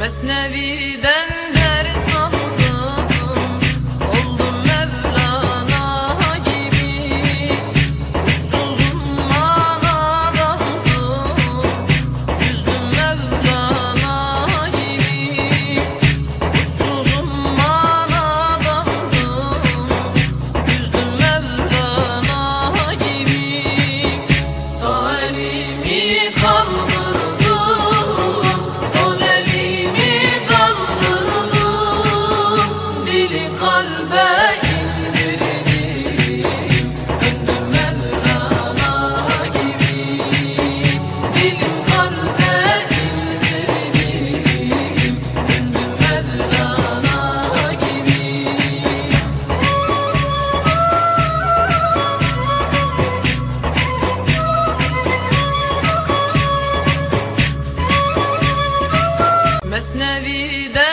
Mesnevi'den ders aldım, oldum Mevlana gibi. Uçsuzum mana daldım, yüzdüm Mevlana gibi. Uçsuzum mana daldım, yüzdüm Mevlana gibi. Sağ elimi kaldırdım, sol elimi daldırdım, dili kalbe indirdim, döndüm Mevlana gibi. Dilim kalbe indirdim, döndüm Mevlana gibi. Mesnevi'den